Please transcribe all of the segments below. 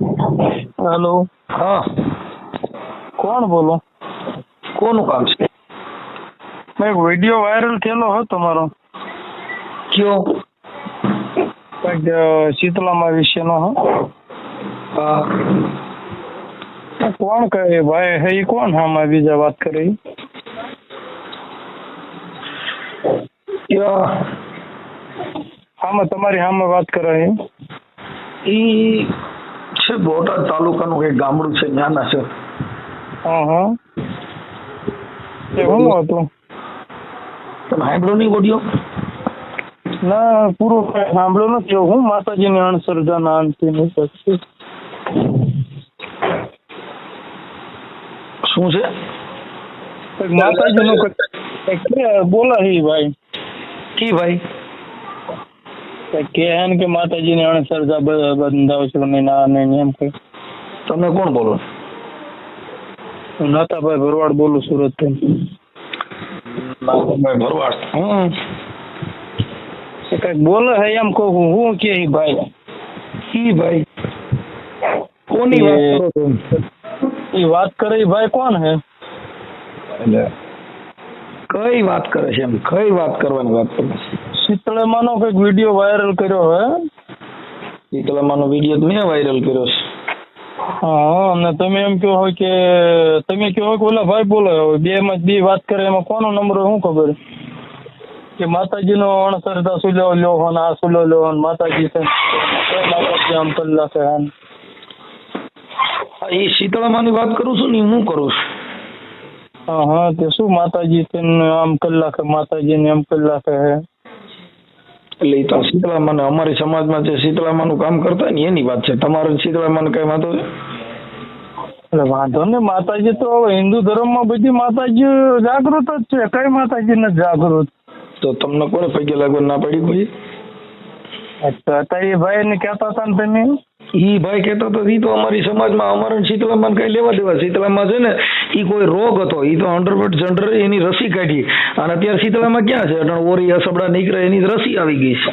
Hello. હા, કોણ બોલો? કોનું કામ છે? એક વિડીયો વાયરલ થયેલો હતો તમારો, કયો? કંઈક શીતલામાં વિશેનો. હા, કોણ કહે ભાઈ હે ઈ કોણ? આમાં બીજા વાત કરે ઈ? કયો? આમાં તમારી સામે વાત કરે છે. ઈ છે બોટાદ તાલુકાનું એક ગામડું છે, નાના છે. હા. એ શું હતું? તમે સાંભળ્યો નહીં ઓડિયો? ના, પૂરો કાંઈ સાંભળ્યો નથી. હું માતાજીની અણસરજાના અંતિમ પછી શું છે? કંઈક માતાજીનું કંઈક બોલા હી ભાઈ. કી ભાઈ? કંઈક કહે ને કે માતાજીની અણસરજા બંધાવશો ને ના ને એમ કંઈક. તમે કોણ બોલો? હું નાતાભાઈ ભરવાડ બોલું, સુરત થી. ભાઈ ભરવાડ. કંઈક બોલે હે એમ કહું. હું કે ભાઈ? કી ભાઈ? કોની વાત કરો છો? એ વાત કરે ઈ ભાઈ કોણ હે? એટલે કઈ વાત કરે છે? એમ કઈ વાત કરવાની વાત કરે છે? શીતળામાનો કંઈક વિડીયો વાયરલ કર્યો હે. શીતળામાનો વિડીયો મેં વાયરલ કર્યો છે. હા, અને તમે એમ કહો હોય કે તમે કહો કે ઓલા ભાઈ બોલો, બે માં બે વાત કરે, એમાં કોનો નંબર હોય શું ખબર? કે માતાજીનો અણસરતા સુલો લ્યો હો ને આ સુલો લ્યો ને માતાજી છે માતાજી આમ કલ્લા છે. એ શીતળામાની વાત કરું છું ને, હું કરું છું. હા, તે શું માતાજી છે ને આમ કલાકે માતાજીને એમ કલાકે હે. એટલે એ તો શીતળામાને અમારી સમાજમાં જે શીતળામાનું કામ કરતા હોય ને એની વાત છે. તમારે શીતળામાને કઈ વાંધો છે? એટલે વાંધો ને, માતાજી તો હવે હિન્દુ ધર્મમાં બધી માતાજી જાગૃત જ છે. કઈ માતાજી નથી જાગૃત? તો તમને કોને પૈકી લાગવા ના પડી કોઈ? અચ્છા, તો એ ભાઈ ને કહેતા હતા ને તમે? ઈ ભાઈ કહેતા હતા ઈ તો અમારી સમાજમાં અમારે શીતળામાં કઈ લેવા દેવા. શીતળામાં છે ને ઈ કોઈ રોગ હતો, ઈ તો 100% એની રસી કાઢી. અને અત્યારે શીતળામાં ક્યાં છે? ઓરી અસબડા નીકળે એની રસી આવી ગઈ છે.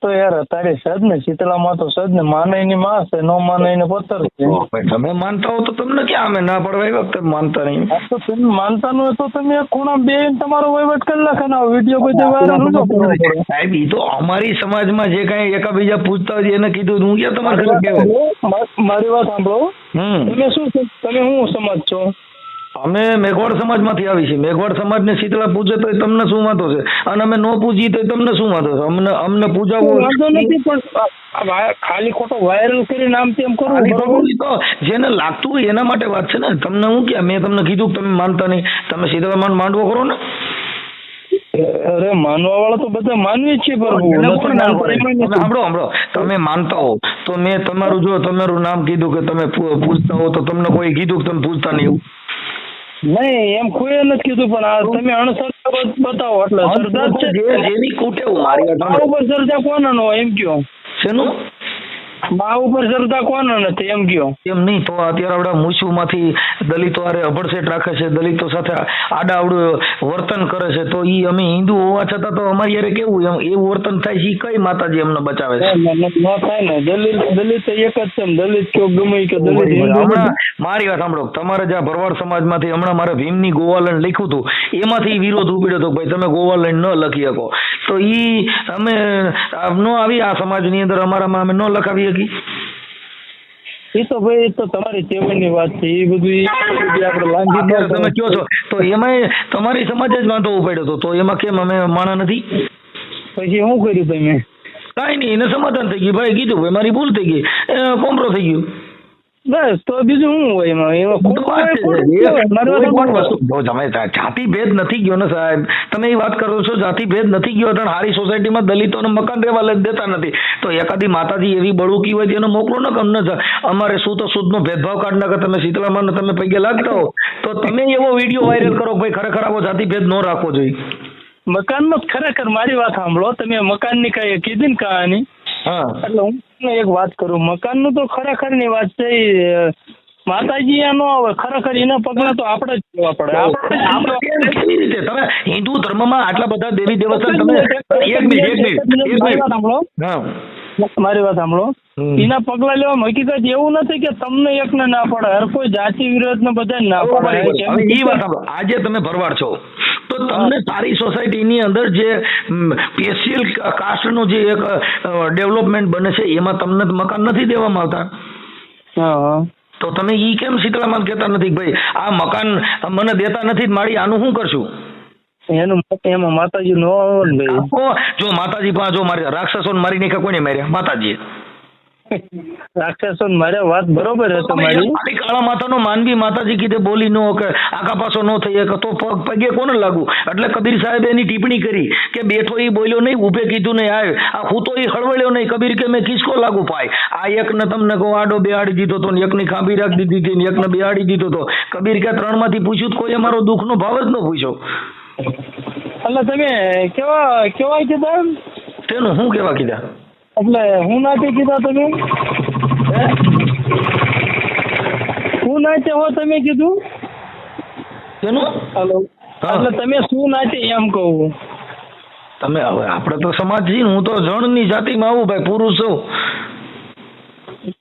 તો યાર તારે સદ ને શીતળામાં તો સદ ને માને ની માં છે, નો માને ને પથ્થર છે. તમે માનતા હો તો તમને ક્યાં અમે ના પડવા આવ્યા? તમે માનતા નહીં તો તમે માનતા ન હોય તો તમે એક ખૂણા બે તમારો વહીવટ કરી નાખે ને વિડીયો બધે વાયરલ. સાહેબ ઈ તો અમારી સમાજમાં જે કઈ એકાબીજા પૂછતા હોય એને કીધું. હું ક્યાં તમારે ઘરે કહેવાય? મારી વાત સાંભળો. તમે શું તમે શું સમાજ છો? અમે મેઘવાડ સમાજમાંથી આવી છીએ. મેઘવાડ સમાજને શીતળા પૂજે તો તમને શું વાંધો છે? અને અમે નો પૂજીએ તો તમને શું વાંધો છે? અમને પૂજાવું વાંધો નથી, પણ ખાલી ખોટો વાયરલ કરીને આમ તેમ કરવું તો જેને લાગતું હોય એના માટે વાત છે ને. તમને હું ક્યાં મેં તમને કીધું કે તમે માનતા નહીં? તમે શીતળામાં માંડવો કરો ને. અરે માનવા વાળા તો બધા માનવી છે, સાંભળો, તમે માનતા હો તો મેં તમારું નામ કીધું કે તમે પૂછતા હો તો તમને કોઈ કીધું કે તમે પૂછતા નહીં એવું? નહીં, એમ કોઈ નથી કીધું, પણ આ તમે અણસર બતાવો એટલે સરદાર છે જેની કુટેવ મારી ઉપર શ્રદ્ધા કોનો એમ કયો? શેનું મા ઉપર શ્રદ્ધા કોનો નથી એમ કયો? એમ નહીં તો અત્યારે આપડા મૂછુમાંથી દલિતો હારે અભડસેટ રાખે છે, દલિતો સાથે આડાવડું વર્તન કરે છે. તો ઈ અમે હિન્દુ હોવા છતાં તો અમારી યારે કેવું એવું વર્તન થાય છે? કઈ માતાજી અમને બચાવે છે? ન થાય ને. દલિત એક જ છે. દલિત કયો ગમે કે દલિત હમણાં મારી વાત સાંભળો. તમારે જ્યાં ભરવાડ સમાજમાંથી હમણાં મારે ભીમની ગોવાલણ લખ્યું હતું, એમાંથી વિરોધ ઉપડ્યો હતો ભાઈ તમે ગોવાલણ ન લખી શકો. તો ઈ અમે ન આવી આ સમાજની અંદર અમારામાં અમે ન લખાવી શકી. એ તો ભાઈ તો તમારી ચેવણની વાત છે. એ બધું આપણે લાંજી તમે કહો છો તો એમાં તમારી સમાજ જ વાંધો ઉપાડ્યો હતો. તો એમાં કેમ અમે માણા નથી? પછી શું કર્યું તમે? કાંઈ નહીં, એને સમાધાન થઈ ગયું. ભાઈ કીધું ભાઈ મારી ભૂલ થઈ ગઈ, કોમ્પ્રો થઈ ગયું. બસ, તો બીજું શું હોય એમાં? જાતિ ભેદ નથી ગયો ને સાહેબ. તમે એ વાત કરો છો જાતિ ભેદ નથી ગયો. હારી સોસાયટીમાં દલિતોને મકાન રહેવા દેતા નથી. તો એકાદી માતાજી એવી બળુકી હોય તેને મોકલો ને. અમને અમારે શું તો શુદ્ધનો ભેદભાવ કાઢ નાખે. તમે શીતળામાં તમે પૈકી લાગતા હો તો તમે એવો વિડીયો વાયરલ કરો ભાઈ ખરેખર આવો જાતિ ભેદ ન રાખવો જોઈએ. મકાનમાં ખરેખર મારી વાત સાંભળો. તમે મકાનની કઈ કીધી ને કહાની, એટલે હું એક વાત કરું. મકાનનું તો ખરેખર ની વાત છે. માતાજી ન આવે ખરેખર એના પગલા તો આપણે જ જોવા પડે. કેવી રીતે તમે હિન્દુ ધર્મમાં આટલા બધા દેવી દેવતા તમે એક મિનિટ સાંભળો. મારી વાત સાંભળો. એના પગલા લેવા હકીકત એવું નથી કે તમને એકને ના પડે, હર કોઈ જાતિ વિરોધ ને બધાને ના પડે. હવે ઈ વાત સાંભળો, આજે તમે ભરવાડ છો તો તમને સારી સોસાયટીની અંદર જે સ્પેશિયલ કાસ્ટનું જે એક ડેવલપમેન્ટ બને છે એમાં તમને મકાન નથી દેવામાં આવતા. હા, તો તમે ઈ કેમ શીતળામાં કહેતા નથી કે ભાઈ આ મકાન મને દેતા નથી, મારી આનું શું કરશું? એનું એમાં માતાજી નો આવે ને ભાઈ. જો માતાજી જો મારી રાક્ષસોને મારી નાખ્યા, કોને માર્યા? માતાજીએ. રાક્ષસો મારે વાત બરોબર છે તમારી. કાળા માથાનો માનવી માતાજી કીધે બોલી નો કે આખા પાછો નો થઈ શકે તો પગે કોને લાગુ? એટલે કબીર સાહેબ એની ટિપ્પણી કરી કે બેઠો ઈ બોલ્યો નહીં, ઊભે કીધું નહીં આવે, આ હું તો ઈ હળવળ્યો નહીં. કબીર કે મેં કિસકો લાગુ પાય? આ એકને તમને કહો આડો બેહાડી દીધો તો, એકની ખાંભી રાખી દીધી હતી, એકને બેહાડી દીધો તો. કબીર કે 3 માંથી પૂછ્યું તો કોઈ અમારો દુઃખનો ભાવ જ ન પૂછ્યો. એટલે તમે કેવા કીધા? તેનું શું કેવા કીધા? એટલે હું નાચે કીધા તમે? હું નાચે હો તમે કીધું? તેનું હેલો, એટલે તમે શું નાચે એમ કહું? તમે હવે આપણે તો સમાજ છીએ, હું તો જણની જાતિમાં આવું ભાઈ, પુરુષ છું.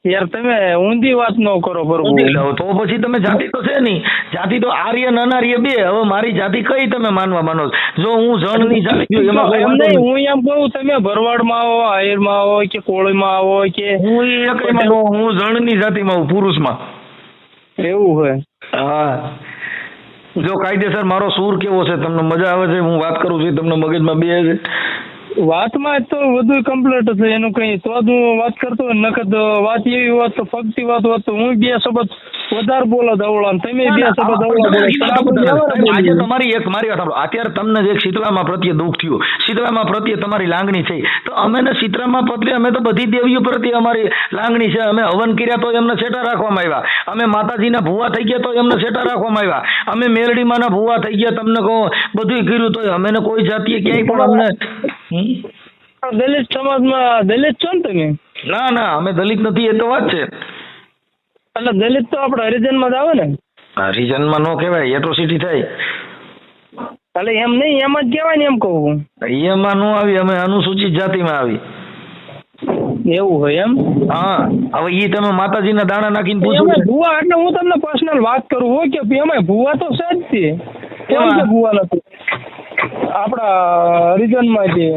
યાર તમે ઊંધી વાત ન કરો બરોબર. તો પછી તમે જાતિ તો છે નહીં, જાતિ તો આર્ય અને અનાર્ય બે. હવે મારી જાતિ કઈ તમે માનવા માનો? જો હું જણની જાતિ એમાં હું એમ કહું તમે ભરવાડમાં આવો, આહિરમાં આવો કે કોળીમાં આવો કે હું જણની જાતિમાં આવું, પુરુષમાં. એવું હોય? હા. જો કાયદેસર મારો સૂર કેવો છે, તમને મજા આવે છે હું વાત કરું છું, તમને મગજમાં બે છે? વાતમાં તો બધું કમ્પ્લીટ છે એનું કઈ તો જ હું વાત કરતો હોય. નકર વાત એવી વાત તો ફક્તી વાત હોત તો હું 2 શબ્દ વધારે બોલો દવડા, તમે 2 શબ્દ દવડા. આજે તમારી એક મારી વાત સાંભળો, અત્યારે તમને જે શીતળામાં પ્રત્યે દુઃખ થયું, શીતળામાં પ્રત્યે તમારી લાગણી છે, તો અમે ને શીતળામાં પ્રત્યે અમે તો બધી દેવીઓ પ્રત્યે અમારી લાગણી છે. અમે હવન કર્યા તો એમને છેટા રાખવામાં આવ્યા, અમે માતાજીના ભૂવા થઈ ગયા તો એમને છેટા રાખવામાં આવ્યા, અમે મેલડીમાંના ભૂવા થઈ ગયા, તમને કહો બધું કર્યું તો અમે ને કોઈ જાતિએ ક્યાંય પણ અમને. દલિત સમાજમાં દલિત છો ને તમે? ના ના, અમે દલિત નથી, એ તો વાત છે. એટલે દલિત તો આપણે હરિજનમાં જ આવે ને? હરિજનમાં નો કહેવાય, એટ્રોસિટી થાય. એટલે એમ નહીં, એમ જ કહેવાય ને એમ કહું. એમાં નો આવી, અમે અનુસૂચિત જાતિમાં આવી. એવું હોય એમ? હા. હવે ઈ તમે માતાજીના દાણા નાખીને પૂછો ભૂવા, એટલે હું તમને પર્સનલ વાત કરું હોય કે એમાં ભૂવા તો છે જ છે. કેમ કે ભૂવા નથી આપણા હરિજનમાં છે?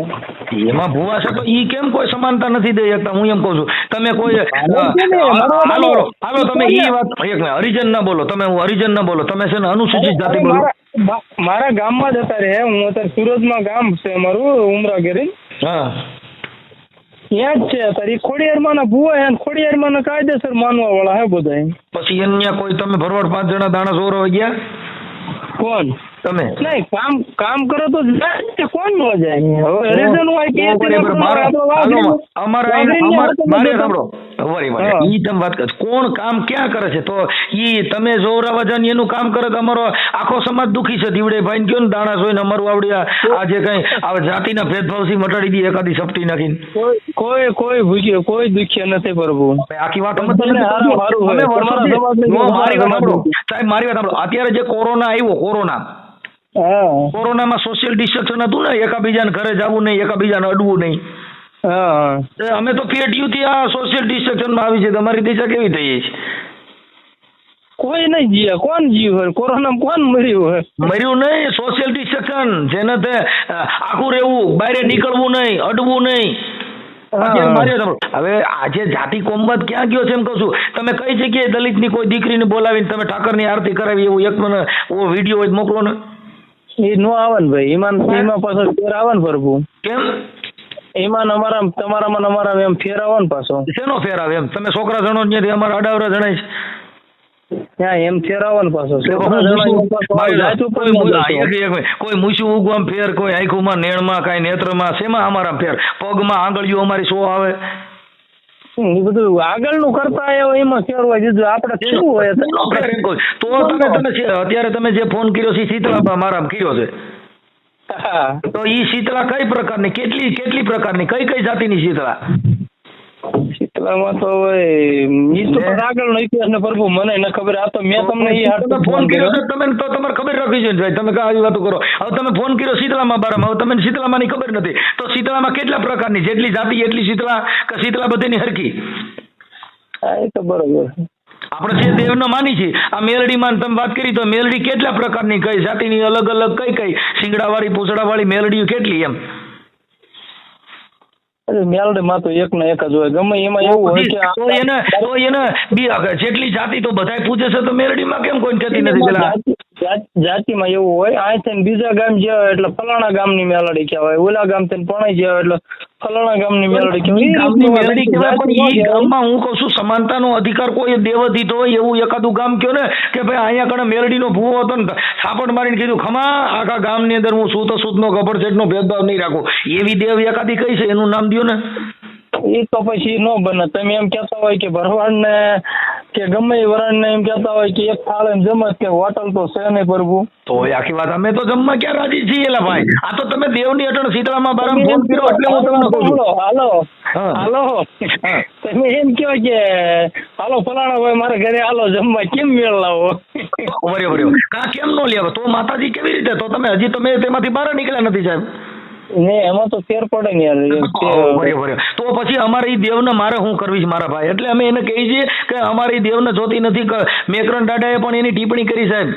એમાં ભૂવા છે તો ઈ કેમ કોઈ સમાનતા નથી દઈ શકતા? હું એમ કહું છું, તમે કોઈ હાલો તમે ઈ વાત એક હરિજન ના બોલો, તમે હું હરિજન ના બોલો, તમે છે ને અનુસૂચિત જાતિ બોલો. મારા ગામમાં જ અત્યારે હું અત્યારે સુરતમાં ગામ છે અમારું, ઉમરાગીરી. હા, ત્યાં જ છે અત્યારે. ખોડિયારમાં ના ભૂવા હે, ખોડિયારમાં ના કાયદેસર માનવા વાળા હે બધા. પછી અહીંયા કોઈ તમે ભરવાડ 5 જણા દાણા ચોરવા ગયા? કોણ? તમે નહીં, કામ કરો તો કોણ ન જાય? હવે હરિજન હોય કે કોણ કામ ક્યાં કરે છે? તો ઈ તમે જોરાવા જાની એનું કામ કરે તો અમારો આખો સમાજ દુખી છે. દીવડે ભાઈ કયો ને દાણા જોઈને અમારું આવડ્યા આ જે કઈ આ જાતિના ભેદભાવથી મટાડી દી એકાદી સપટી નાખીને. કોઈ ભૂખ્યો કોઈ દુખ્યા નથી પ્રભુ. આખી વાત મારી વાત સાંભળો સાહેબ, મારી વાત સાંભળો. અત્યારે જે કોરોના આવ્યો, કોરોનામાં સોશિયલ ડિસ્ટન્સ હતું ને, એકાબીજાને ઘરે જવું નહીં, એકાબીજાને અડવું નહીં. અમે તો પેટીયુંથી આ સોશિયલ ડિસ્ટન્સમાં આવી છે. તમારી દિશા કેવી થઈ છે? કોઈ નહીં જીવે. કોણ જીવ્યું હોય કોરોનામાં? કોણ મર્યું હોય? મર્યું નહીં, સોશિયલ ડિસ્ટન્સ જેને તે આખું રહેવું, બહાર નીકળવું નહીં, અડવું નહીં. હવે આજે જાતિ કોમવાદ ક્યાં ગયો છે એમ કહું છું. તમે કઈ જગ્યાએ દલિતની કોઈ દીકરીને બોલાવીને તમે ઠાકરની આરતી કરાવી એવું એક મને વિડીયો હોય મોકલો ને. એ નો આવે ને ભાઈ, એમાં પાછો ફેર આવે ને પ્રભુ. કેમ? એમાં અમારા તમારામાં અમારા એમ ફેર આવે ને પાછો. શેનો ફેર આવે એમ? તમે છોકરા જણો ત્યાંથી અમારા અડાવરા જણાય છે ત્યાં એમ ફેર આવે ને પાછો. કોઈ મૂછું ઉગવામાં ફેર, કોઈ આંખોમાં, નેણમાં, કઈ નેત્રમાં, શેમાં અમારા ફેર? પગમાં આંગળીઓ અમારી શો આવે? એ બધું આગળનું કરતા એમાં ફેરવા દીધું. આપણે શું હોય તો તમે અત્યારે તમે જે ફોન કર્યો છે શીતળા મારા કર્યો છે, તો ઈ શીતળા કઈ પ્રકારની, કેટલી પ્રકારની, કઈ જાતિની શીતળા? એટલામાં તો ઈ તો આગળનો ઇતિહાસ ને પ્રભુ મને ન ખબર. આ તો મેં તમને ઈ હાથ ફોન કર્યો તો તમે તો તમારે ખબર રાખવી જોઈએ ભાઈ, તમે આવી વાતો કરો. હવે તમે ફોન કર્યો શીતળામાં બારામાં, હવે તમને શીતળામાંની ખબર નથી તો શીતળામાં કેટલા પ્રકારની, જેટલી જાતિ એટલી શીતળા કે શીતળા બધીની હરકી? હા એ તો બરોબર. આપણે જે દેવને માની છીએ, આ મેલડીમાં તમે વાત કરી તો મેલડી કેટલા પ્રકારની, કઈ જાતિની અલગ અલગ, કઈ શિંગડાવાળી પૂંછડાવાળી મેલડીઓ કેટલી એમ? મેલડી માં તો એક ને એક જ હોય, ગમે એમાં એવું હોય કે તો એને જેટલી જાતિ તો બધાય પૂછે છે, તો મેલડીમાં કેમ કોઈ થતી નથી? જાતિમાં એવું હોય, આ થઈને બીજા ગામ જ્યાં એટલે ફલાણા ગામની મેલડી કહેવાય, ઓલા ગામ થઈને પણાઈ જ્યાં એટલે ફલાણા ગામની મેલડી કહેવાય. ગામની મેલડી કહેવાય, પણ ઈ ગામમાં હું કહું છું સમાનતાનો અધિકાર કોઈ દેવદિત હોય એવું એકાદું ગામ કયો ને કે ભાઈ અહીંયા કણે મેલડીનો ભૂવો હતો ને સાપડ મારીને કીધું ખમા આખા ગામની અંદર હું સૂત સૂતનો ગભડ સેટનો ભેદભાવ નહીં રાખું, એવી દેવ એકાદી કઈ છે એનું નામ દો ને. એ તો પછી નો બને. તમે એમ કહેતા હોય કે ભરવાડ ને કે ગમે એ વરાણ ને એમ કહેતા હોય કે એક થાળ એમ જમત કે હોટલ તો છે નહીં પ્રભુ. તો આખી વાત અમે તો જમવા ક્યાં રાજી છીએ એલા ભાઈ. આ તો તમે દેવની અટણ શીતળામાં બારામાં ફોન કર્યો એટલે હું તમને કહું છું. હાલો તમે એમ કહો કે હાલો ફલાણા ભાઈ મારા ઘરે હાલો જમવા, કેમ મેળ લાવો? બરાબર. કા કેમ નો લેવો? તો માતાજી કેવી રીતે? તો તમે હજી તમે તેમાંથી બહાર નીકળ્યા નથી સાહેબ. ને એમાં તો ફેર પડે ને યાર. તો પછી અમારે ઈ દેવને મારે શું કરવી છે મારા ભાઈ? એટલે અમે એને કહીએ છીએ કે અમારી દેવને જોતી નથી. મેકરણ દાદાએ પણ એની ટિપ્પણી કરી સાહેબ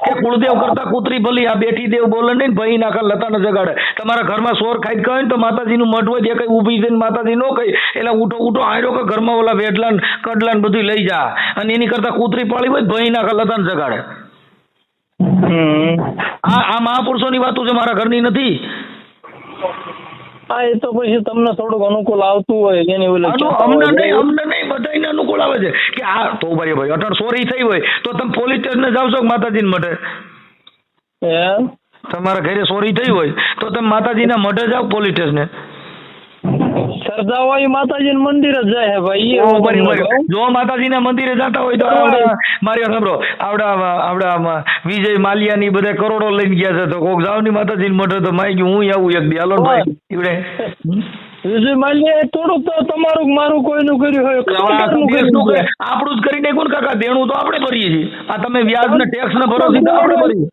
કે કુળદેવ કરતા કૂતરી ભલી, આ બેઠી દેવ બોલે નહીં ભાઈ નાખા લતાને જગાડે. તમારા ઘરમાં સોર ખાઈ કહે ને તો માતાજીનું મઠ હોય જે કઈ ઊભી થઈને માતાજી નો કહી એટલે ઉઠો આયરો કે ઘરમાં ઓલા વેટલાન કડલાન બધું લઈ જા, અને એની કરતા કૂતરી પાળી હોય ભાઈ નાખા લતાને જગાડે. આ મહાપુરુષોની વાતો છે, મારા ઘરની નથી. હા એ તો પછી તમને થોડુંક અનુકૂળ આવતું હોય એની અમને નહીં બધાને અનુકૂળ આવે છે કે આ તો ભાઈ અટણ ચોરી થઈ હોય તો તમે પોલીસ સ્ટેશને જાવ છો માતાજીને મઢે? તમારા ઘરે ચોરી થઈ હોય તો તમે માતાજીના મઢે જાવ પોલીસ સ્ટેશને? સરદાવાઈ માતાજીના મંદિરે જાય ભાઈ. જો માતાજીના મંદિરે જતા હોય તો મારી સાંભળો આવડા વિજય માલિયાની બધા કરોડો લઈને ગયા છે, તો કોક જાવની માતાજીને મઢે તો માઈ ગયું હું આવું એક દી હાલો ભાઈ ઈવડે. વિજય માલિયા થોડુંક તો તમારું મારું કોઈનું કર્યું હોય આપણું જ કરી નાખ્યું ને કાકા. દેણું તો આપણે ભરીએ છીએ, આ તમે વ્યાજ ને ટેક્સ ને ભરો છો તો આપણે ભરીએ.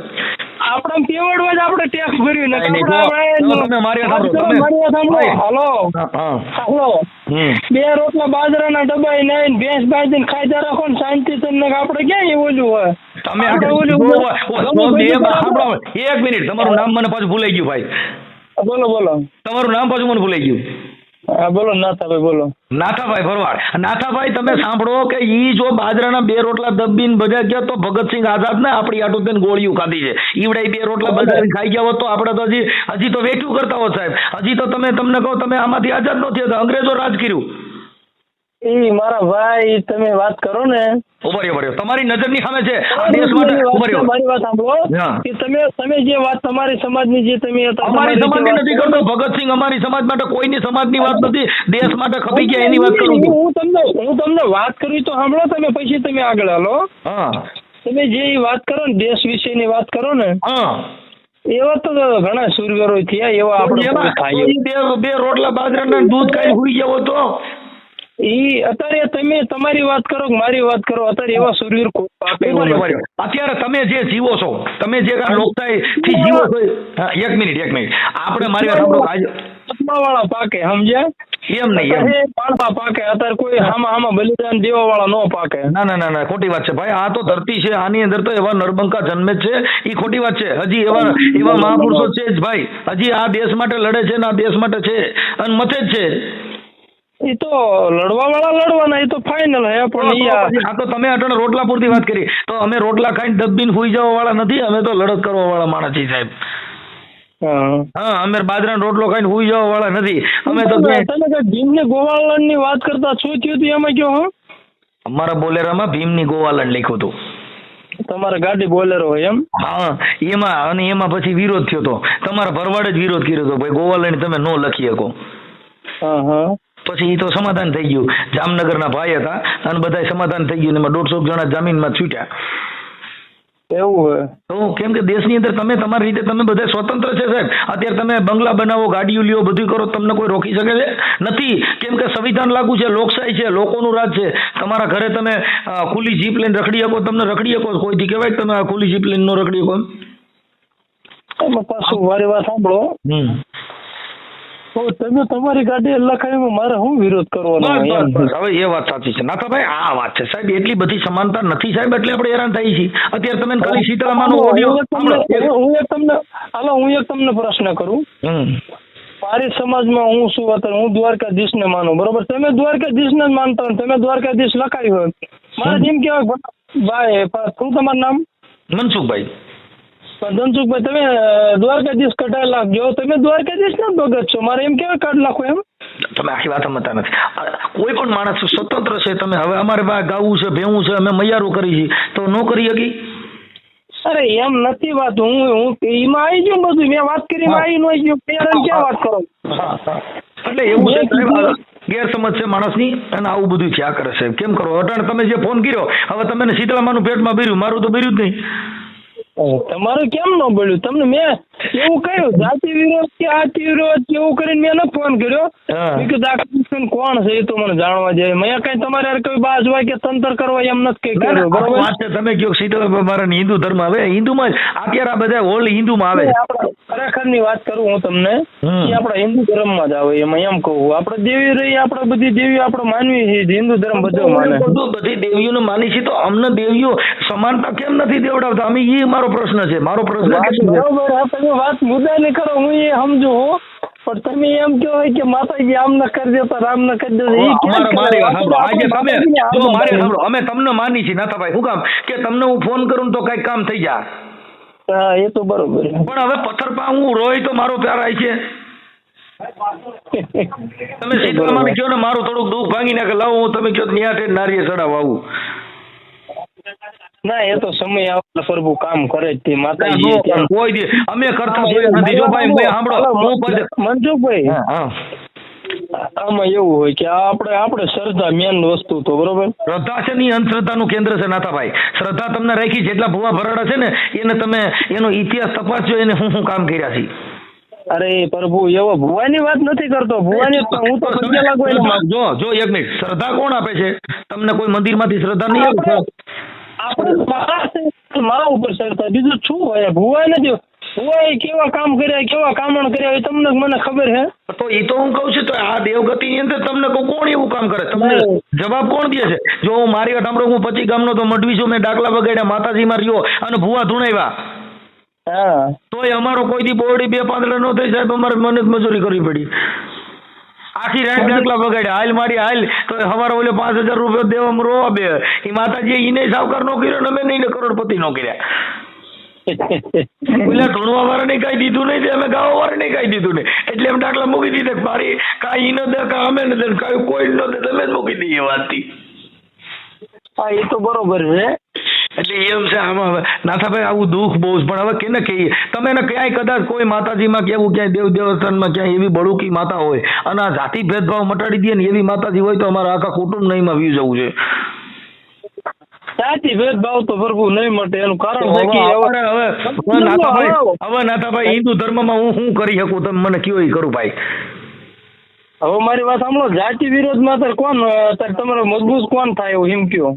આપણે કેવડવા જ આપણે ટેક્સ ભર્યું ને તમે મારી હાલો બે રોટલા બાજરાના ડબ્બા નાઈને ભેંસ બાંધીને ખાઈતા રાખો ને શાંતિ તમને. આપણે ક્યાં એ ઓલું હોય? તમે એક મિનિટ, તમારું નામ મને પાછું ભૂલાઈ ગયું ભાઈ. બોલો તમારું નામ પાછું મને ભૂલાઈ ગયું. હા બોલો નાથાભાઈ. બોલો નાથાભાઈ ભરવાડ. નાથાભાઈ તમે સાંભળો કે ઈ જો બાજરાના બે રોટલા દબીને બધા ગયા તો ભગતસિંહ આઝાદ ને આપણી આટું તેને ગોળીઓ ખાધી છે. ઈવડે બે રોટલા બજારીને ખાઈ ગયા હોત તો આપણે તો હજી તો વેઠું કરતા હોત સાહેબ. હજી તો તમને કહો તમે આમાંથી આઝાદ ન થયા, અંગ્રેજો રાજ કર્યું. એ મારા ભાઈ તમે વાત કરો ને ઉભર્યો તમારી નજરની સામે છે આ દેશ માટે. મારી વાત સાંભળો કે તમે જે વાત તમારી સમાજની જે તમે અમારી સમાજની નથી કરતો ભગતસિંહ, અમારી સમાજ માટે કોઈની સમાજની વાત નથી, દેશ માટે ખપી ગયા એની વાત કરું છું. હું તમને વાત કરું તો સાંભળો તમે, પછી તમે આગળ હાલો. તમે જે વાત કરો ને દેશ વિશેની વાત કરો ને એવા તો ઘણા સુરવીરો થયા, એવા આપણે બે રોટલા બાજરાના દૂધ ખાઈ હુઈ ગયો તો અત્યારે તમે તમારી વાત કરો મારી વાત કરો, અત્યારે એવા સુરવીર અત્યારે તમે જે જીવો છો, તમે જે લોકશાહી થી જીવો છો. એક મિનિટ આપણે મારી વાત સાંભળો. વાળા પાકે સમજ્યા? એમ નહીં પાકે અત્યારે કોઈ હામા બલિદાન દેવા વાળા નો પાકે. ના ખોટી વાત છે ભાઈ. આ તો ધરતી છે, આની અંદર તો એવા નરબંકા જન્મે છે, એ ખોટી વાત છે. હજી એવા મહાપુરુષો છે જ ભાઈ, હજી આ દેશ માટે લડે છે ને આ દેશ માટે છે અને મતે જ છે. એ તો લડવા વાળા લડવાના, એ તો ફાઇનલ હે. પણ આ તો તમે અટણ રોટલા પૂરતી વાત કરી, તો અમે રોટલા ખાઈને દબીને સુઈ જવા વાળા નથી, અમે તો લડત કરવા વાળા માણસ છીએ સાહેબ. અમે બાજરાનો રોટલો ખાઈને સુઈ જવા વાળા નથી. અમે તો તમે ભીમની ગોવાલણ ની વાત કરતા શું થયું હતું એમાં કયો? અમારા બોલેરામાં ભીમની ગોવાલણ લખ્યું હતું. તમારે ગાડી બોલેરો હોય એમ? હા એમાં પછી વિરોધ થયો હતો. તમારા ભરવાડે જ વિરોધ કર્યો હતો ભાઈ ગોવાલણ તમે નો લખી શકો. પછી એ તો સમાધાન થઈ ગયું. જામનગરના ભાઈ હતા અને બધા સમાધાન થઈ ગયું. એમાં 150 જણા જામીનમાં છૂટ્યા. એવું હોય તો કેમ કે દેશની અંદર તમે તમારી રીતે તમે બધા સ્વતંત્ર છે સાહેબ. અત્યારે તમે બંગલા બનાવો, ગાડીઓ લ્યો, બધું કરો, તમને કોઈ રોકી શકે છે નથી. કેમ કે સંવિધાન લાગુ છે, લોકશાહી છે, લોકોનું રાજ છે. તમારા ઘરે તમે ખુલ્લી જીપ લઈને રખડી શકો, તમને રખડી શકો. કોઈથી કહેવાય તમે આ ખુલ્લી જીપ લઈને ન રખડી શકો? એમાં પાછું મારી વાત સાંભળો, તો તમે તમારી ગાડી લખાવીમાં મારે શું વિરોધ કરવાનો હોય એમ? બસ હવે એ વાત સાચી છે નાથાભાઈ. આ વાત છે સાહેબ, એટલી બધી સમાનતા નથી સાહેબ, એટલે આપણે હેરાન થઈ છીએ. અત્યારે તમે ખાલી શીતળામાનો ઓડિયો હું એક તમને પ્રશ્ન કરું. મારી સમાજમાં હું શું અત્યારે હું દ્વારકાધીશ ને માનું, બરોબર? તમે દ્વારકાધીશ ને માનતા હોય, તમે દ્વારકાધીશ લખાયું હોય, મારે જેમ કેવાય ભાઈ શું તમારું નામ? મનસુખભાઈ. ધનસુખભાઈ, તમે દ્વારકાધીશ કઢાઈ લાખજો, તમે દ્વારકાધીશ ના ભગત છો, મારે એમ કેવા કાઢ નાખો એમ? તમે આખી વાત સમજતા નથી. કોઈ પણ માણસ સ્વતંત્ર છે. તમે હવે અમારે પાસે ગાવું છે, ભેવું છે, અમે મૈયારું કરી છે, તો ન કરી શકી? અરે એમ નથી વાત, હું એમાં આવી ગયું બધું, મેં વાત કરી આવી ન આવી ગયું, ક્યાં વાત કરો? એટલે એવું છે, ગેરસમજ છે માણસની, અને આવું બધું થયા કરે છે. કેમ કરો? અટાણે તમે જે ફોન કર્યો, હવે તમે શીતળામાનું પેટમાં ભર્યું, મારું તો ભર્યું જ નહીં. તમારું કેમ ન બોલ્યું? તમને મેં એવું કહ્યું જાતિ વિરોધ કે આતિ વિરોધ એવું કરીને મેં ન ફોન કર્યો. મેં કીધું આ કૃષ્ણ કોણ છે એ તો મને જાણવા જાય. મેં કઈ તમારે હારે કોઈ બાજ હોય કે તંત્ર કરવા એમ નથી કઈ કર્યું, બરોબર? વાત છે તમે કયો શીતળા મારા હિન્દુ ધર્મ આવે, હિન્દુમાં જ અત્યારે આ બધા હોલ હિન્દુમાં આવે. ખરેખર ની વાત કરું હું તમને, કે આપણા હિન્દુ ધર્મમાં જ આવે. એમાં એમ કહું આપણે દેવી રહી, આપણે બધી દેવીઓ આપણે માનવી છે, હિન્દુ ધર્મ બધો માને, બધી દેવીઓને માની છે. તો અમને દેવીઓ સમાનતા કેમ નથી દેવડાવતા? અમે એ મારો પ્રશ્ન છે. મારો પ્રશ્ન બરોબર, તમે વાત મુદ્દા ની કરો, હું એ સમજુ હું, પણ તમે એમ કહો કે માતાજી આમ ન કરી દેતા, રામ ન કરી દેતા. અમે તમને માની છીએ નાથાભાઈ. શું કામ કે તમને હું ફોન કરું તો કઈક કામ થઈ જાય. હા, એ તો બરોબર. પણ હવે પથ્થર પા હું રોય તો મારો પ્યાર આય છે. તમે શીતળામાને કહો ને મારું થોડુંક દુઃખ ભાંગી નાખે, લાવો હું તમે કહો ન્યાઠે નારીએ ચડાવ આવું. ના, એ તો સમય આવે પ્રભુ કામ કરે જ તે માતાજી. કોઈ દી અમે કરતા જોયા નથી. જો ભાઈ મેં સાંભળો મનસુખભાઈ, આમાં એવું હોય કે આપણે શ્રદ્ધા મેન વસ્તુ તો બરોબર. શ્રદ્ધા છે ને અંધશ્રદ્ધાનું કેન્દ્ર છે નાથાભાઈ. શ્રદ્ધા તમને રાખી જેટલા ભુવા ભરાડા છે ને એને તમે એનો ઇતિહાસ તપાસજો, એને શું કામ કર્યા છે. અરે પ્રભુ, એવો ભુવાની વાત નથી કરતો. ભુવાની હું તો જો એક મિનિટ, શ્રદ્ધા કોણ આપે છે તમને? કોઈ મંદિરમાંથી શ્રદ્ધા નહીં આવે. આપણે મા ઉપર શ્રદ્ધા, બીજું શું હોય? ભુવા નથી, ભુવાએ કેવા કામ કર્યા, કેવા કામણ કર્યા એ તમને મને ખબર છે. તો એ તો હું કહું છું, તો આ દેવગતિ ની અંદર તમને કોણ એવું કામ કરે? તમને જવાબ કોણ દે છે? જો હું મારી સાંભળો, હું 25 ગામનો તો મઢવી છું, મેં ડાકલા વગાડ્યા, માતાજીમાં રહ્યો અને ભુવા ધૂણાવ્યા. હા, તોય અમારો કોઈ દી બોરડી 2 પાંદડા ન થઈ સાહેબ, અમારે મહેનત મજૂરી કરવી પડી. આખી રાત ડાકલા વગાડ્યા, હાલ મારી હાલ, તો સવારે ઓલે 5000 રૂપિયા દેવામાં રોવા બે. એ માતાજી એને સાવકાર નો કર્યો, અમે નહીં કરોડપતિ નો કર્યા. પેલા ધૂણવા વાળાને કઈ દીધું નહીં, અમે ગાવા વાળાને કઈ દીધું નહીં, એટલે એમ ડાકલા મૂકી દીધા. મારી કાંઈ ન દે, કાં અમે ન દે, કાંઈ કોઈ ન દે, તમે જ મૂકી દઈએ વાતથી. હા, એ તો બરોબર છે. એટલે એમ છે આમાં. હવે નાથાભાઈ આવું દુઃખ બહુ જ, પણ હવે કેને કહીએ? તમે એને ક્યાંય કદાચ કોઈ માતાજીમાં કેવું, ક્યાંય દેવ દેવસ્થાનમાં ક્યાંય એવી બળુકી માતા હોય અને આ જાતિ ભેદભાવ મટાડી દે ને એવી માતાજી હોય તો અમારા આખા કુટુંબ નહીંમાં વી જવું છે. જાતિ ભેદભાવ તો પ્રભુ નહીં મટે. એનું કારણ હવે નાથાભાઈ હિન્દુ ધર્મમાં હું શું કરી શકું? તમે મને કયો એ કરું ભાઈ. હવે મારી વાત સાંભળો, જાતિ વિરોધમાં અત્યારે કોણ, અત્યારે તમારો મજબૂત કોણ થાય એવું એમ કયો?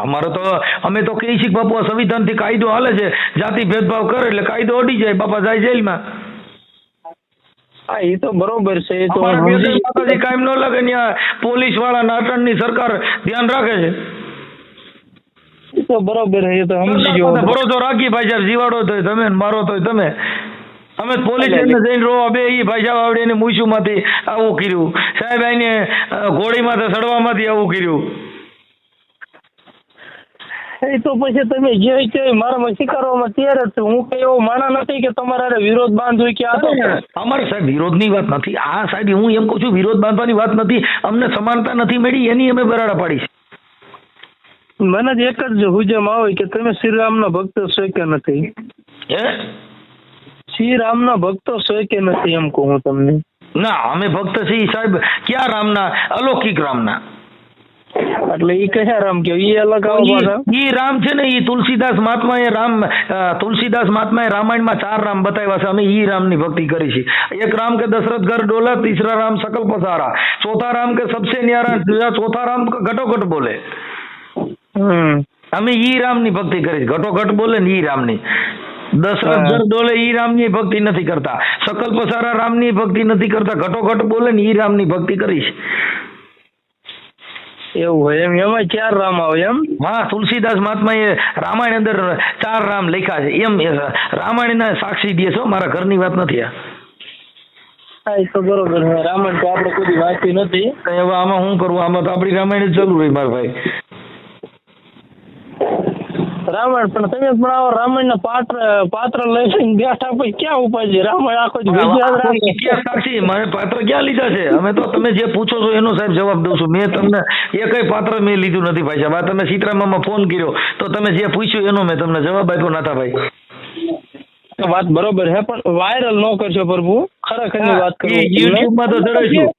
અમારો તો અમે તો કહીએ છીએ બાપુ સંવિધાન થી કાયદો હાલે છે, જાતિ ભેદભાવ કરે એટલે કાયદો અડી જાય, બાપા જાય જેલમાં. હા, એ તો બરોબર છે. એ તો માતાજી કાયમ ન લાગે, ત્યાં પોલીસ વાળા નાટણની સરકાર ધ્યાન રાખે છે. એ તો બરોબર છે, એ તો સમજી ગયો. ભરોસો રાખી ભાઈ સાહેબ, જીવાડો તો તમે, મારો તો તમે. અમે પોલીસ જઈને રોવા બે એ ભાઈ સાહેબ આવડે એને મૂછું માંથી આવું કર્યું, સાહેબ એને ઘોડીમાંથી સડવામાંથી આવું કર્યું. એ તો પછી તમે જે મારામાં સ્વીકારવામાં તૈયાર જ છું. હું કઈ એવો માણા નથી કે તમારા વિરોધ બાંધવો કે આ તો અમારે સાહેબ વિરોધની વાત નથી. આ સાહેબ હું એમ કહું છું, વિરોધ બાંધવાની વાત નથી. અમને સમાનતા નથી મળી એની અમે બરાડા પાડી છે. મને જ એક જ હુજમ આવે કે તમે શ્રીરામના ભક્તો છો કે નથી? શ્રીરામના ભક્તો છો કે નથી એમ કહું હું તમને. ના, અમે ભક્ત છીએ સાહેબ. ક્યાં રામના? અલૌકિક રામના. એટલે ઈ કયા રામ કે ઈ અલગ આવો પાછા? ઈ રામ છે ને, ઈ તુલસીદાસ મહાત્માએ તુલસીદાસ મહાત્માએ રામાયણમાં 4 રામ બતાવ્યા છે. અમે ઈ રામની ભક્તિ કરી છે. એક રામ કે દશરથ ઘર ડોલા, तीसरा राम सकल पसारा, चौथा राम के सबसे न्यारा, चौथा राम घटोघट बोले. અમે ઈ રામની ભક્તિ કરી, ઘટોઘટ બોલે ને ઈ રામની. દશરથ ઘર ડોલે ઈ રામની ભક્તિ નથી કરતા, સકલ પસારા રામની ભક્તિ નથી કરતા, ઘટોઘટ બોલે ને ઈ રામની ભક્તિ કરીશ. એવું હોય એમ? એમાં 4 રામ આવે એમ? હા, તુલસીદાસ મહાત્માએ રામાયણ અંદર 4 રામ લખ્યા છે. એમ રામાયણના સાક્ષી દે છો, મારા ઘરની વાત નથી આ. હા, એ તો બરોબર છે. રામાયણ તો આપણે કોઈ વાંચી નથી. હવે આમાં શું કરવું? આમાં તો આપણી રામાયણ જ ચાલુ રહી મારા ભાઈ. રામાયણ પણ તમે પણ આવો રામાયણ પાત્ર લઈને બેઠા પછી ક્યાં ઉપાય છે? રામાયણ આખો ઇતિહાસ સાક્ષી મારે પાત્ર ક્યાં લીધા છે? અમે તો તમે જે પૂછો છો એનો સાહેબ જવાબ દઉં છું. મેં તમને એકય પાત્ર મેં લીધું નથી ભાઈ સાહેબ. આ તમે સીતારામમાં ફોન કર્યો તો તમે જે પૂછ્યું એનો મેં તમને જવાબ આપ્યો નતા ભાઈ. વાત બરોબર છે પણ વાયરલ ન કરશો પ્રભુ, ખરેખરની વાત કરો. યુટ્યુબમાં તો ચડાવીશું.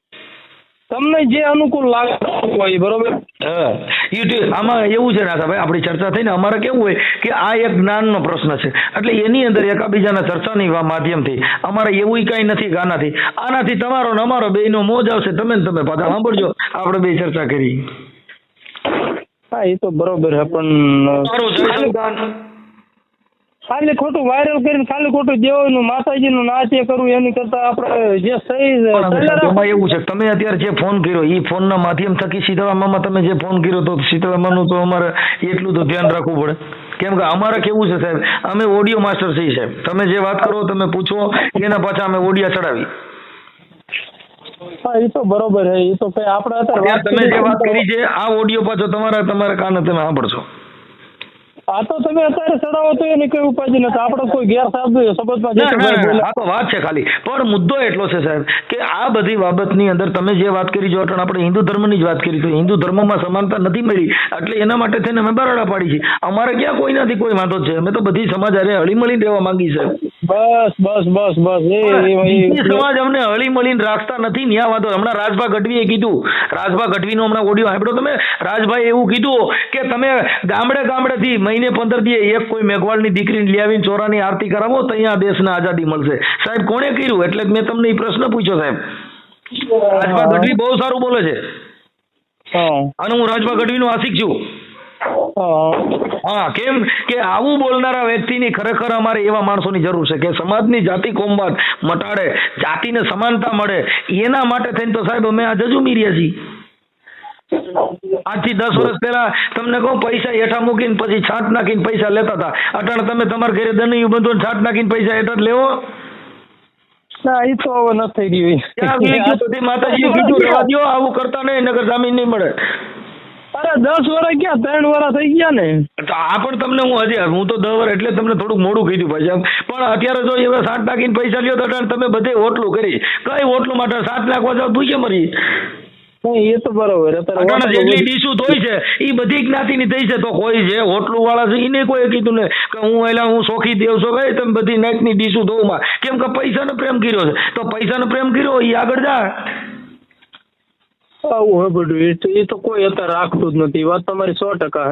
તમને જે અનુકૂળ લાગે હોય બરોબર. હા, યુટ્યુબ આમાં એવું છે ના ભાઈ, આપણી ચર્ચા થઈને અમારે કેવું હોય કે આ એક જ્ઞાનનો પ્રશ્ન છે, એટલે એની અંદર એકાબીજાના ચર્ચાની માધ્યમથી અમારે એવું કંઈ નથી કે આનાથી તમારો ને અમારો બેયનો મોજ આવશે. તમે ને તમે પાછા સાંભળજો, આપણે બે ચર્ચા કરી. હા, એ તો બરોબર છે પણ ખાલી ખોટું વાયરલ કરીને ખાલી ખોટું દેવાનું માતાજીનું નાચ એ કરવું એની કરતા આપણે જે સહી એમાં એવું છે, તમે અત્યારે જે ફોન કર્યો એ ફોનના માધ્યમ થકી શીતળામામાં તમે જે ફોન કર્યો તો શીતળામાનું તો અમારે એટલું તો ધ્યાન રાખવું પડે. કેમ કે અમારે કેવું છે સાહેબ, અમે ઓડિયો માસ્ટર છીએ સાહેબ. તમે જે વાત કરો તમે પૂછો એના પાછા અમે ઓડિયા ચડાવી. હા, એ તો બરોબર છે. એ તો કઈ આપણે અત્યારે તમે જે વાત કરી છે આ ઓડિયો પાછો તમારા કાને તમે સાંભળશો. આ તો તમે અત્યારે ચડાવો તો એની કઈ ઉપાય નથી. આપણે કોઈ ગેરસાબદમાં આ તો વાત છે ખાલી, પણ મુદ્દો એટલો છે સાહેબ કે આ બધી બાબતની અંદર તમે જે વાત કરી, જો આપણે હિન્દુ ધર્મની જ વાત કરી તો હિન્દુ ધર્મમાં સમાનતા નથી મળી, એટલે એના માટે થઈને અમે બરાડા પાડી છે. અમારે ક્યાં કોઈ નથી કોઈ વાંધો છે. અમે તો બધી સમાજ હારે હળી મળીને રહેવા માંગી છે. બસ સમાજ અમને હળી મળીને રાખતા નથી. ન્યા વાંધો. હમણાં રાજભા ગઢવીએ કીધું, રાજભા ગઢવીનો હમણાં ઓડિયો સાંભળ્યો તમે? રાજભાઈ એવું કીધું કે તમે ગામડેથી મહિને 15 દિવસે એક કોઈ મેઘવાળની દીકરીને લઈ આવીને ચોરાની આરતી કરાવો તો અહીંયા દેશને આઝાદી મળશે. સાહેબ કોણે કર્યું? એટલે મેં તમને એ પ્રશ્ન પૂછ્યો સાહેબ. રાજભા ગઢવી બહુ સારું બોલે છે અને હું રાજભા ગઢવીનો આશિક છું. હા, કેમ કે આવું બોલનારા વ્યક્તિની ખરેખર અમારે એવા માણસોની જરૂર છે કે સમાજની જાતિ કોમવાદ મટાડે, જાતિને સમાનતા મળે. એના માટે થઈને તો સાહેબ અમે આ જજુમી રહ્યા છીએ. આજથી 10 વર્ષ પહેલા તમને કહું, પૈસા હેઠા મૂકીને પછી છાંટ નાખીને પૈસા લેતા હતા. અટાણે તમે તમારા ઘરે દનિયું બંધો છાંટ નાખીને પૈસા હેઠા લેવો? ના, એ તો હવે નથી રહ્યું. માતાજીએ કીધું રહેવા દો, આવું કરતા નહીં, નગર જામીન નહીં મળે. અરે 10 વર્ષ ક્યાં, 3 વર્ષ થઈ ગયા ને. આ પણ તમને હું તો 10 વર્ષ એટલે તમને થોડુંક મોડું કીધું પછી. પણ અત્યારે જો એવા છાંટ નાખીને પૈસા લ્યો તો તમે બધે હોટલું કરી. કઈ હોટલું માટે છાંટ નાખવા જાવ ભૂખે મરી. એ તો બરોબર. જેટલી ડીશુ હોય છે એ બધી જ્ઞાતિની થઈ છે, તો કોઈ જે હોટલું વાળા છે એને કોઈ કીધું ને કે હું સોખી દેવ છો ભાઈ તમે બધી નાઈટની ડીશુ ધોમાં. કેમ કે પૈસાનો પ્રેમ કર્યો છે, તો પૈસાનો પ્રેમ કર્યો એ આગળ જાય. આવું હોય બધું. એ તો કોઈ અત્યારે રાખતું જ નથી. વાત તમારી 100% છે.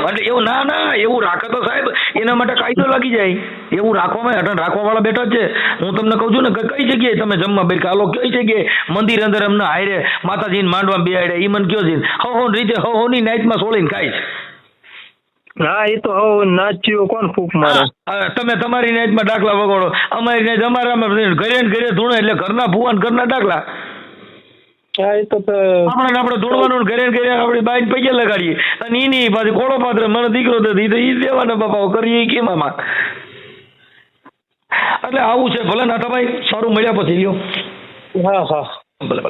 એટલે એવું ના એવું રાખે તો સાહેબ એના માટે કાયદો લાગી જાય. એવું રાખવામાં રાખવા વાળા બેઠા જ છે. હું તમને કહું છું ને કે કઈ જગ્યાએ તમે જમવા બેઠ હાલો, કઈ જગ્યાએ મંદિર અંદર એમને હારે માતાજીને માંડવા બેહાડે, ઈ મને કયો છે હો રીતે હોની નાઈટમાં સોળીને ખાય. હા, એ તો હવે નાચ્યો કોણ ફૂક મારે. તમે તમારી નાઈટમાં ડાકલા વગોડો, અમારી નાઈટ અમારા ઘરે ને ઘરે ધૂણે એટલે ઘરના ભુવાન ઘરના ડાકલા. આપણે ધોડવાનું ઘરે ઘરે આપડી બાઈ પૈસા લગાડીએ અને એની પાછી કોળો પાત્ર મને દીકરો ઈ દેવાના બાપા કરીએ કેમાં. એટલે આવું છે. ભલે નાથાભાઈ સારું મળ્યા પછી લ્યો. હા, ભલે.